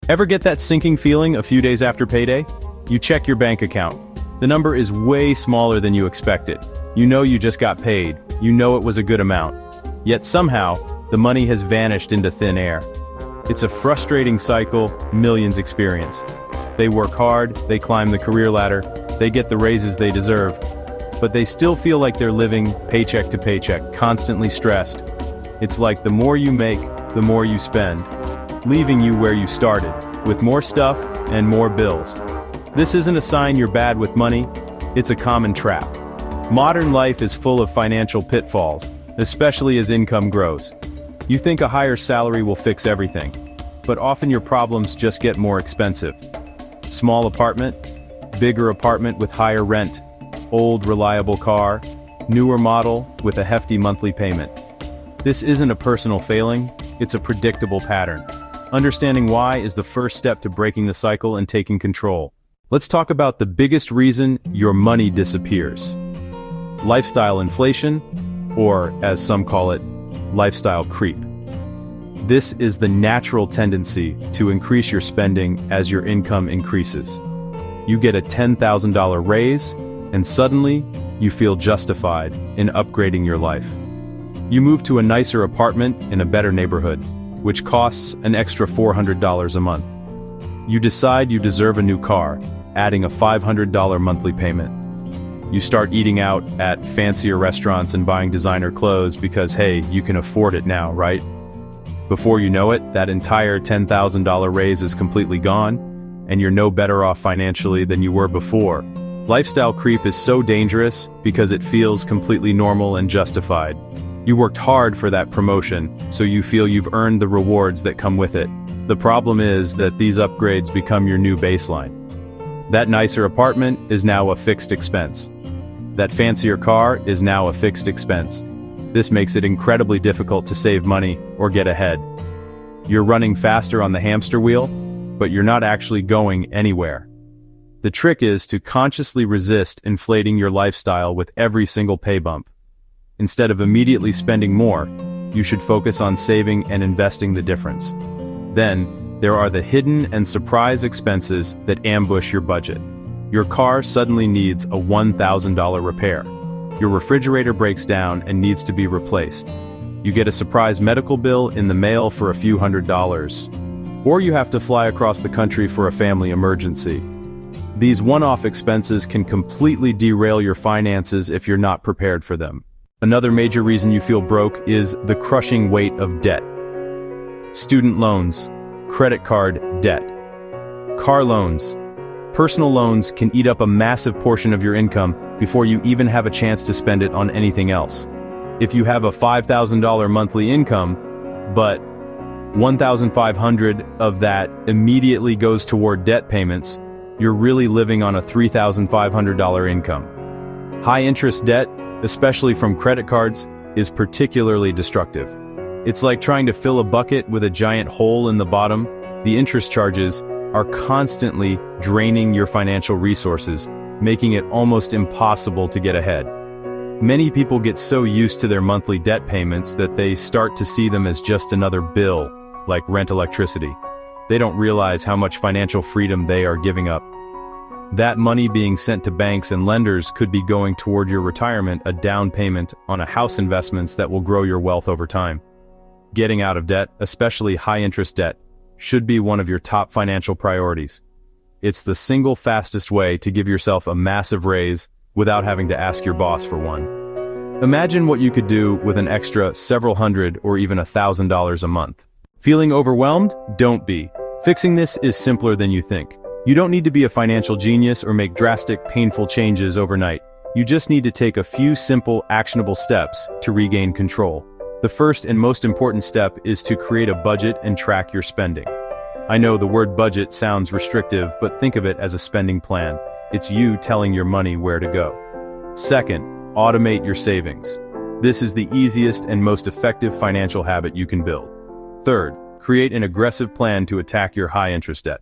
Ever get that sinking feeling a few days after payday? You check your bank account. The number is way smaller than you expected. You know you just got paid. You know it was a good amount. Yet somehow, the money has vanished into thin air. It's a frustrating cycle millions experience. They work hard, they climb the career ladder, they get the raises they deserve, but they still feel like they're living paycheck to paycheck, constantly stressed. It's like the more you make, the more you spend, leaving you where you started, with more stuff and more bills. This isn't a sign you're bad with money, it's a common trap. Modern life is full of financial pitfalls, especially as income grows. You think a higher salary will fix everything, but often your problems just get more expensive. Small apartment, bigger apartment with higher rent, old reliable car, newer model with a hefty monthly payment. This isn't a personal failing, it's a predictable pattern. Understanding why is the first step to breaking the cycle and taking control. Let's talk about the biggest reason your money disappears. Lifestyle inflation, or as some call it, lifestyle creep. This is the natural tendency to increase your spending as your income increases. You get a $10,000 raise, and suddenly, you feel justified in upgrading your life. You move to a nicer apartment in a better neighborhood, which costs an extra $400 a month. You decide you deserve a new car, adding a $500 monthly payment. You start eating out at fancier restaurants and buying designer clothes because, hey, you can afford it now, right? Before you know it, that entire $10,000 raise is completely gone, and you're no better off financially than you were before. Lifestyle creep is so dangerous because it feels completely normal and justified. You worked hard for that promotion, so you feel you've earned the rewards that come with it. The problem is that these upgrades become your new baseline. That nicer apartment is now a fixed expense. That fancier car is now a fixed expense. This makes it incredibly difficult to save money or get ahead. You're running faster on the hamster wheel, but you're not actually going anywhere. The trick is to consciously resist inflating your lifestyle with every single pay bump. Instead of immediately spending more, you should focus on saving and investing the difference. Then, there are the hidden and surprise expenses that ambush your budget. Your car suddenly needs a $1,000 repair. Your refrigerator breaks down and needs to be replaced. You get a surprise medical bill in the mail for a few $100s. Or you have to fly across the country for a family emergency. These one-off expenses can completely derail your finances if you're not prepared for them. Another major reason you feel broke is the crushing weight of debt. Student loans, credit card debt, car loans, personal loans can eat up a massive portion of your income before you even have a chance to spend it on anything else. If you have a $5,000 monthly income, but $1,500 of that immediately goes toward debt payments, you're really living on a $3,500 income. High-interest debt, especially from credit cards, is particularly destructive. It's like trying to fill a bucket with a giant hole in the bottom. The interest charges are constantly draining your financial resources, making it almost impossible to get ahead. Many people get so used to their monthly debt payments that they start to see them as just another bill, like rent, electricity. They don't realize how much financial freedom they are giving up. That money being sent to banks and lenders could be going toward your retirement, a down payment on a house investments that will grow your wealth over time. Getting out of debt, especially high-interest debt, should be one of your top financial priorities. It's the single fastest way to give yourself a massive raise without having to ask your boss for one. Imagine what you could do with an extra several hundred or even $1,000 a month. Feeling overwhelmed? Don't be. Fixing this is simpler than you think. You don't need to be a financial genius or make drastic, painful changes overnight. You just need to take a few simple, actionable steps to regain control. The first and most important step is to create a budget and track your spending. I know the word budget sounds restrictive, but think of it as a spending plan. It's you telling your money where to go. Second, automate your savings. This is the easiest and most effective financial habit you can build. Third, create an aggressive plan to attack your high-interest debt.